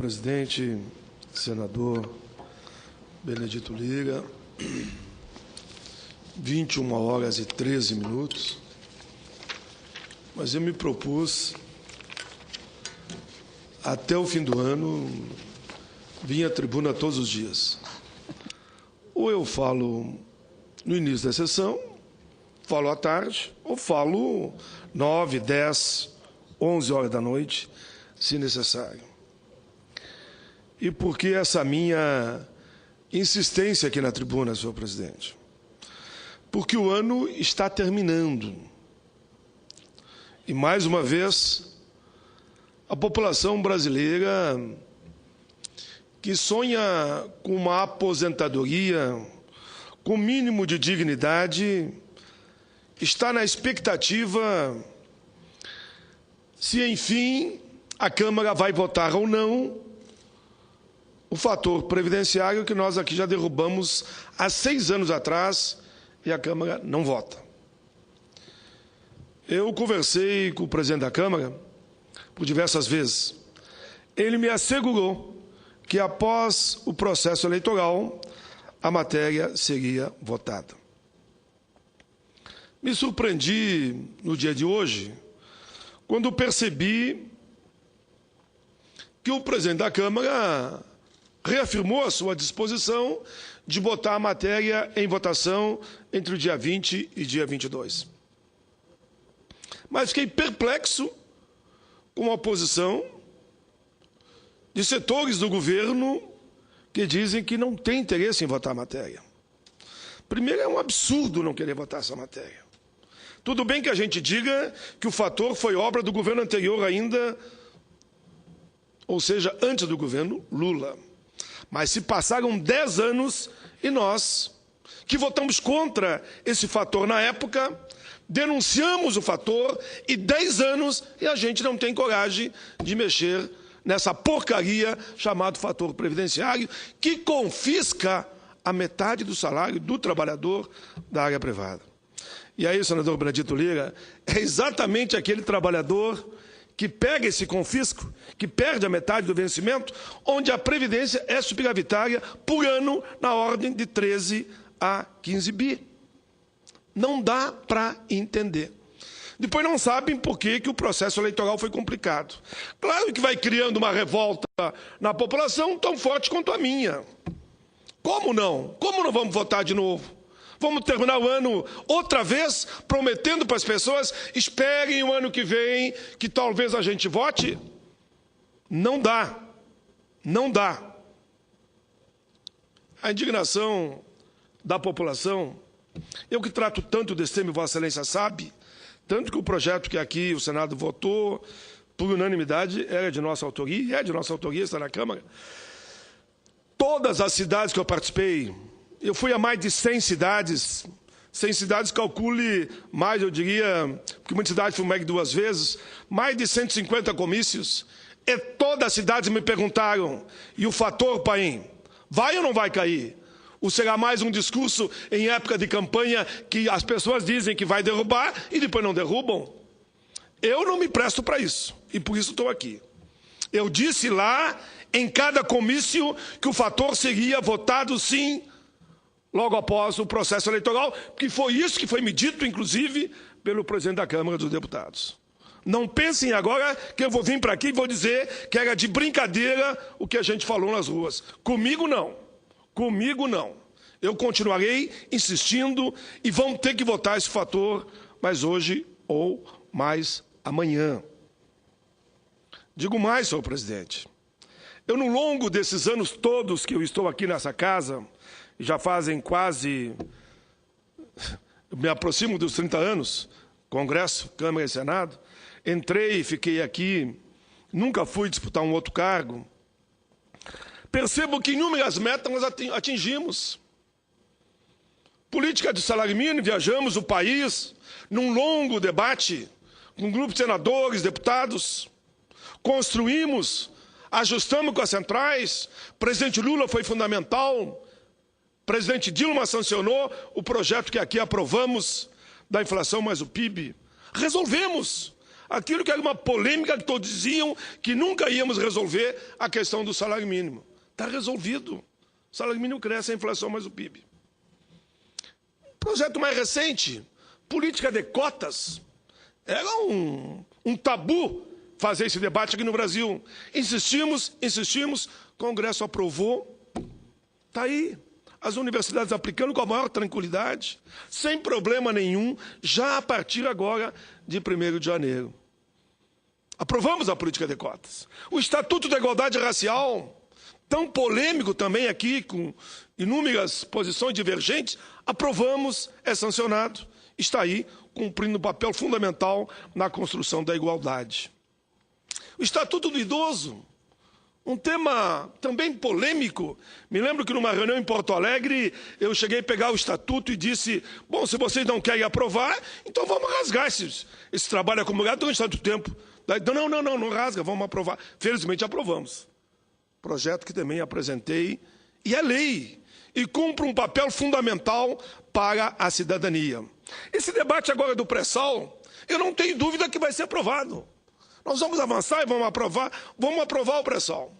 presidente, senador Benedito Lira, 21h13, mas eu me propus, até o fim do ano, vir à tribuna todos os dias. Ou eu falo no início da sessão, falo à tarde, ou falo 9, 10, 11 horas da noite, se necessário. E por que essa minha insistência aqui na tribuna, senhor presidente? Porque o ano está terminando. E, mais uma vez, a população brasileira que sonha com uma aposentadoria, com o mínimo de dignidade, está na expectativa se, enfim, a Câmara vai votar ou não o fator previdenciário que nós aqui já derrubamos há 6 anos atrás e a Câmara não vota. Eu conversei com o presidente da Câmara por diversas vezes. Ele me assegurou que, após o processo eleitoral, a matéria seria votada. Me surpreendi no dia de hoje, quando percebi que o presidente da Câmara reafirmou a sua disposição de botar a matéria em votação entre o dia 20 e dia 22. Mas fiquei perplexo com a posição de setores do governo que dizem que não tem interesse em votar a matéria. Primeiro, é um absurdo não querer votar essa matéria. Tudo bem que a gente diga que o fator foi obra do governo anterior ainda, ou seja, antes do governo Lula. Mas se passaram 10 anos e nós, que votamos contra esse fator na época, denunciamos o fator e 10 anos e a gente não tem coragem de mexer nessa porcaria chamada fator previdenciário, que confisca a metade do salário do trabalhador da área privada. E aí, senador Benedito Lira, é exatamente aquele trabalhador que pega esse confisco, que perde a metade do vencimento, onde a previdência é superavitária por ano na ordem de 13 a 15 bi. Não dá para entender. Depois não sabem por que o processo eleitoral foi complicado. Claro que vai criando uma revolta na população tão forte quanto a minha. Como não? Como não vamos votar de novo? Vamos terminar o ano outra vez prometendo para as pessoas: esperem o ano que vem que talvez a gente vote? Não dá. Não dá. A indignação da população, eu que trato tanto desse tema, Vossa Excelência sabe, tanto que o projeto que aqui o Senado votou por unanimidade era de nossa autoria, e é de nossa autoria, está na Câmara. Todas as cidades que eu participei, eu fui a mais de 100 cidades, 100 cidades, calcule mais, eu diria, porque muitas cidades fui mais 2 vezes, mais de 150 comícios, e todas as cidades me perguntaram: e o fator, Paim, vai ou não vai cair? Ou será mais um discurso em época de campanha que as pessoas dizem que vai derrubar e depois não derrubam? Eu não me presto para isso, e por isso estou aqui. Eu disse lá, em cada comício, que o fator seria votado sim, logo após o processo eleitoral, porque foi isso que foi me dito, inclusive, pelo presidente da Câmara dos Deputados. Não pensem agora que eu vou vir para aqui e vou dizer que era de brincadeira o que a gente falou nas ruas. Comigo não. Comigo não. Eu continuarei insistindo e vamos ter que votar esse fator, mas hoje ou mais amanhã. Digo mais, senhor presidente. Eu, no longo desses anos todos que eu estou aqui nessa casa, já fazem quase, me aproximo dos 30 anos, Congresso, Câmara e Senado, entrei e fiquei aqui, nunca fui disputar um outro cargo. Percebo que inúmeras metas nós atingimos. Política de salário mínimo, viajamos o país num longo debate com um grupo de senadores, deputados, construímos, ajustamos com as centrais, o presidente Lula foi fundamental, o presidente Dilma sancionou o projeto que aqui aprovamos da inflação mais o PIB. Resolvemos. aquilo que era uma polêmica que todos diziam que nunca íamos resolver, a questão do salário mínimo. Está resolvido. O salário mínimo cresce, a inflação mais o PIB. Projeto mais recente, política de cotas. Era um tabu fazer esse debate aqui no Brasil. Insistimos, o Congresso aprovou. Está aí. As universidades aplicando com a maior tranquilidade, sem problema nenhum, já a partir agora de 1º de janeiro. Aprovamos a política de cotas. O Estatuto da Igualdade Racial, tão polêmico também aqui, com inúmeras posições divergentes, aprovamos, é sancionado, está aí, cumprindo um papel fundamental na construção da igualdade. O Estatuto do Idoso, um tema também polêmico. Me lembro que numa reunião em Porto Alegre, eu cheguei a pegar o estatuto e disse, bom, se vocês não querem aprovar, então vamos rasgar esse trabalho acumulado durante tanto tempo. Não rasga, vamos aprovar. Felizmente aprovamos. Projeto que também apresentei, e é lei, e cumpre um papel fundamental para a cidadania. Esse debate agora do pré-sal, eu não tenho dúvida que vai ser aprovado. Nós vamos avançar e vamos aprovar o pré-sal.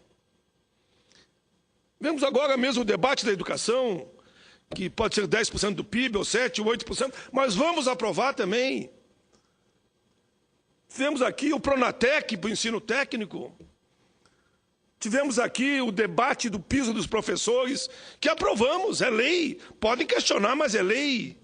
Vemos agora mesmo o debate da educação, que pode ser 10% do PIB, ou 7%, ou 8%, mas vamos aprovar também. Tivemos aqui o Pronatec para o ensino técnico. Tivemos aqui o debate do piso dos professores, que aprovamos, é lei. Podem questionar, mas é lei.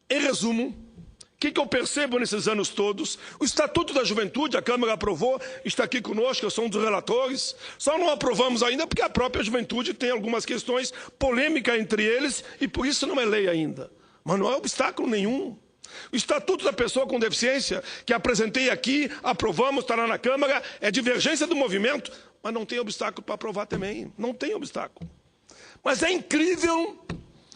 Em resumo, o que eu percebo nesses anos todos? O Estatuto da Juventude, a Câmara aprovou, está aqui conosco, eu sou um dos relatores. Só não aprovamos ainda porque a própria juventude tem algumas questões polêmicas entre eles e por isso não é lei ainda. Mas não é obstáculo nenhum. O Estatuto da Pessoa com Deficiência, que apresentei aqui, aprovamos, estará na Câmara, é divergência do movimento, mas não tem obstáculo para aprovar também. Não tem obstáculo. Mas é incrível...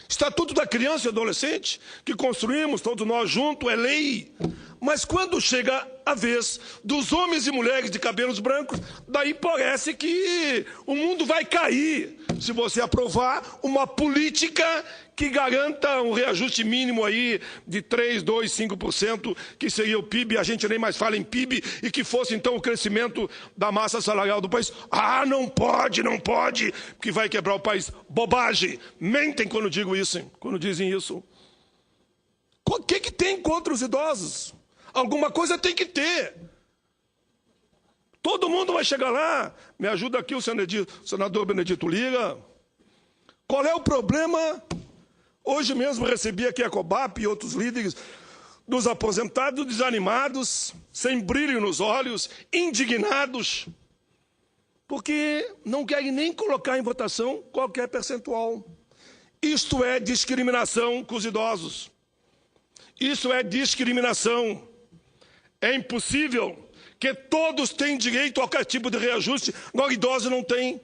Estatuto da Criança e Adolescente, que construímos todos nós juntos, é lei. Mas quando chega a vez dos homens e mulheres de cabelos brancos, daí parece que o mundo vai cair se você aprovar uma política que garanta um reajuste mínimo aí de 3%, 2%, 5%, que seria o PIB, a gente nem mais fala em PIB, e que fosse então o crescimento da massa salarial do país. Ah, não pode, que vai quebrar o país. Bobagem, mentem quando digo isso, hein? Quando dizem isso. O que tem contra os idosos? Alguma coisa tem que ter. Todo mundo vai chegar lá. Me ajuda aqui o senador Benedito Lira. Qual é o problema? Hoje mesmo recebi aqui a Cobap e outros líderes dos aposentados desanimados, sem brilho nos olhos, indignados, porque não querem nem colocar em votação qualquer percentual. Isto é discriminação com os idosos. Isso é discriminação. É impossível que todos tenham direito a qualquer tipo de reajuste, agora idosos não têm.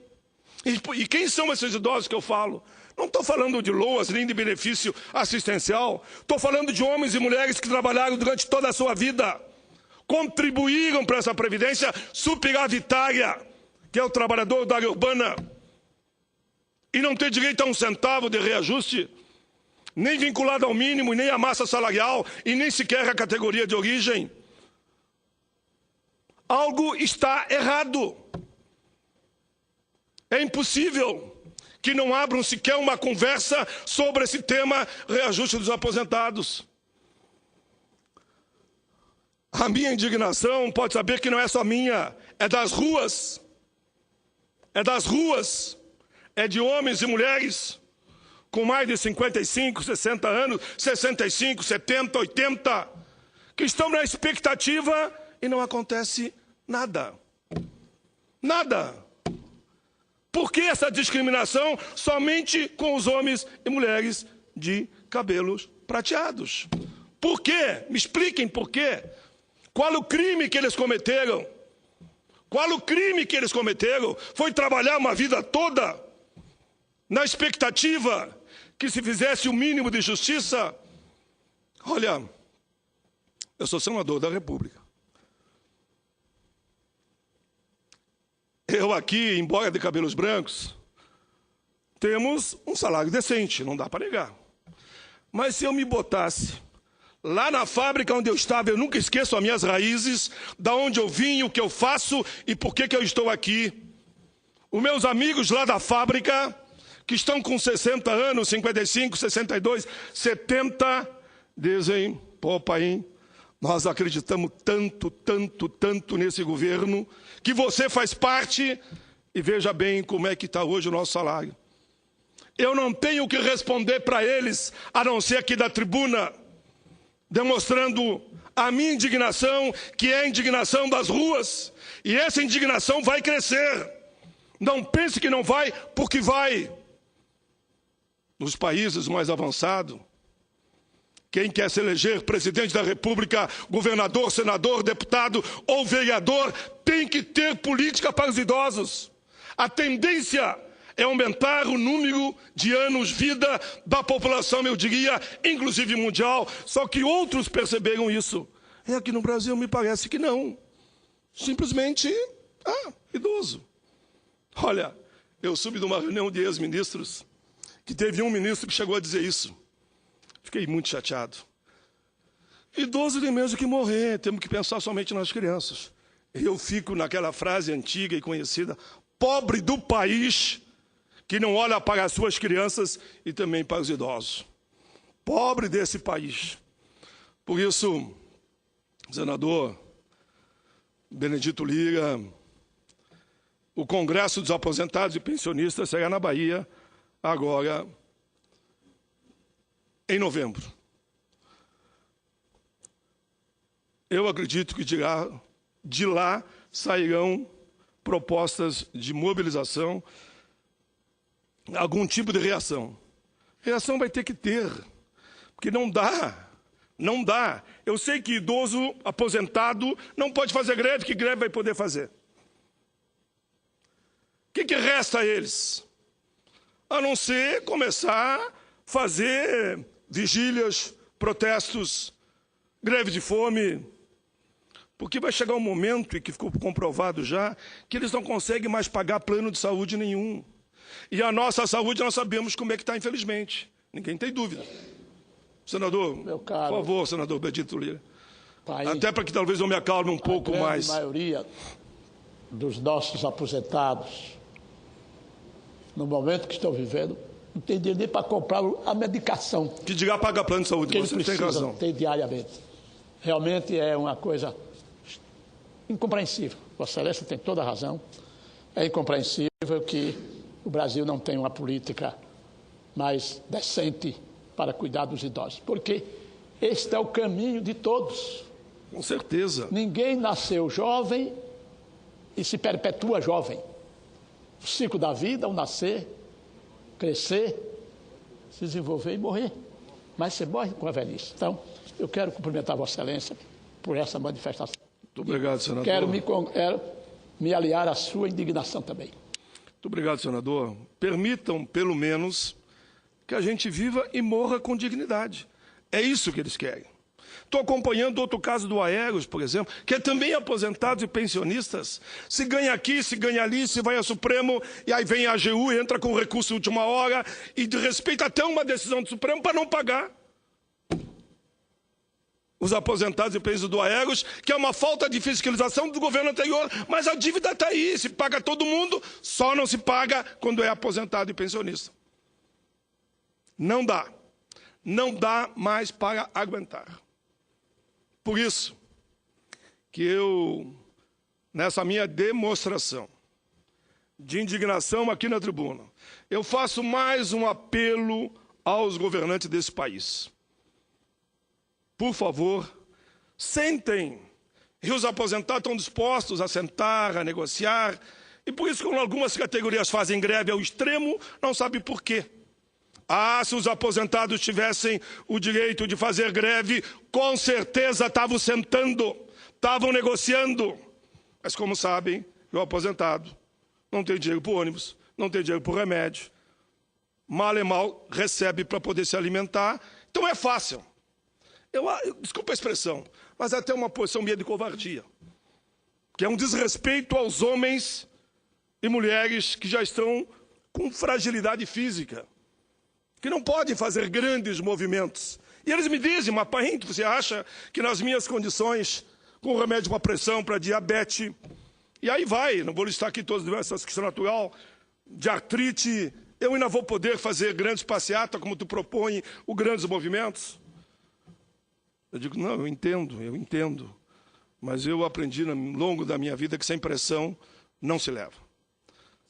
E quem são esses idosos que eu falo? Não estou falando de loas nem de benefício assistencial. Estou falando de homens e mulheres que trabalharam durante toda a sua vida, contribuíram para essa previdência superavitária, que é o trabalhador da área urbana, e não tem direito a um centavo de reajuste, nem vinculado ao mínimo, nem à massa salarial, e nem sequer à categoria de origem. Algo está errado. É impossível que não abram sequer uma conversa sobre esse tema, reajuste dos aposentados. A minha indignação, pode saber que não é só minha, é das ruas. É das ruas. É de homens e mulheres com mais de 55, 60 anos, 65, 70, 80, que estão na expectativa e não acontece nada. Nada. Por que essa discriminação somente com os homens e mulheres de cabelos prateados? Por quê? Me expliquem por quê. Qual o crime que eles cometeram? Qual o crime que eles cometeram? Foi trabalhar uma vida toda na expectativa que se fizesse o mínimo de justiça? Olha, eu sou senador da República. Eu aqui, embora de cabelos brancos, temos um salário decente, não dá para negar. Mas se eu me botasse Lá na fábrica onde eu estava, eu nunca esqueço as minhas raízes, da onde eu vim, o que eu faço e por que eu estou aqui. Os meus amigos lá da fábrica, que estão com 60 anos, 55, 62, 70, dizem, pô, pai, nós acreditamos tanto nesse governo, que você faz parte, e veja bem como é que está hoje o nosso salário. Eu não tenho o que responder para eles, a não ser aqui da tribuna, demonstrando a minha indignação, que é a indignação das ruas, e essa indignação vai crescer. Não pense que não vai, porque vai. Nos países mais avançados, quem quer se eleger presidente da República, governador, senador, deputado ou vereador, tem que ter política para os idosos. A tendência é aumentar o número de anos-vida da população, eu diria, inclusive mundial. Só que outros perceberam isso. E aqui no Brasil me parece que não. Simplesmente, idoso. Olha, eu soube de uma reunião de ex-ministros que teve um ministro que chegou a dizer isso. Fiquei muito chateado. Idoso tem mesmo que morrer, temos que pensar somente nas crianças. Eu fico naquela frase antiga e conhecida, pobre do país que não olha para as suas crianças e também para os idosos. Pobre desse país. Por isso, senador Benedito Lira, o Congresso dos Aposentados e Pensionistas será na Bahia, agora em novembro. Eu acredito que de lá sairão propostas de mobilização, algum tipo de reação. Reação vai ter que ter, porque não dá. Eu sei que idoso aposentado não pode fazer greve, que greve vai poder fazer? O que resta a eles? A não ser começar a fazer vigílias, protestos, greve de fome, porque vai chegar um momento, e que ficou comprovado já, que eles não conseguem mais pagar plano de saúde nenhum. E a nossa saúde nós sabemos como é que está, infelizmente. Ninguém tem dúvida. Senador, meu caro, por favor, senador Benedito Lira. País, até para que talvez eu me acalme um pouco mais. A maioria dos nossos aposentados, no momento que estão vivendo, não tem dinheiro nem para comprar a medicação. Que dirá pagar plano de saúde, você tem razão. Tem diariamente. Realmente é uma coisa incompreensível. Vossa Excelência tem toda a razão. É incompreensível que o Brasil não tenha uma política mais decente para cuidar dos idosos. Porque este é o caminho de todos. Com certeza. Ninguém nasceu jovem e se perpetua jovem. O ciclo da vida, o nascer, crescer, se desenvolver e morrer. Mas você morre com a velhice. Então, eu quero cumprimentar Vossa Excelência por essa manifestação. Muito obrigado, senador. Quero me aliar à sua indignação também. Muito obrigado, senador. Permitam, pelo menos, que a gente viva e morra com dignidade. É isso que eles querem. Estou acompanhando outro caso do Aeros, por exemplo, que é também aposentados e pensionistas. Se ganha aqui, se ganha ali, se vai ao Supremo, e aí vem a AGU e entra com recurso de última hora, e de respeito até uma decisão do Supremo para não pagar. Os aposentados e pensionistas do Aeros, que é uma falta de fiscalização do governo anterior, mas a dívida está aí, se paga todo mundo, só não se paga quando é aposentado e pensionista. Não dá mais para aguentar. Por isso que eu, nessa minha demonstração de indignação aqui na tribuna, eu faço mais um apelo aos governantes desse país. Por favor, sentem. E os aposentados estão dispostos a sentar, a negociar. E por isso que algumas categorias fazem greve ao extremo, não sabe por quê. Se os aposentados tivessem o direito de fazer greve, com certeza estavam sentando, estavam negociando. Mas como sabem, o aposentado não tem dinheiro para o ônibus, não tem dinheiro para o remédio. Mal e mal recebe para poder se alimentar. Então é fácil. Desculpa a expressão, mas até uma posição minha de covardia. Que é um desrespeito aos homens e mulheres que já estão com fragilidade física. Que não podem fazer grandes movimentos, E eles me dizem, mas Paim, você acha que nas minhas condições, com remédio para pressão, para diabetes, e aí vai, não vou listar aqui todas as doenças que são natural, de artrite, eu ainda vou poder fazer grandes passeatas, como tu propõe, os grandes movimentos? Eu digo, não, eu entendo. Mas eu aprendi ao longo da minha vida que sem pressão não se leva.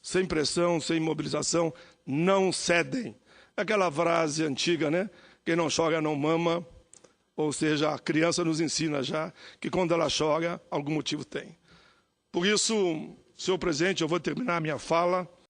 Sem pressão, sem mobilização, não cedem. Aquela frase antiga, né? Quem não chora não mama. Ou seja, a criança nos ensina já que quando ela chora, algum motivo tem. Por isso, senhor presidente, eu vou terminar a minha fala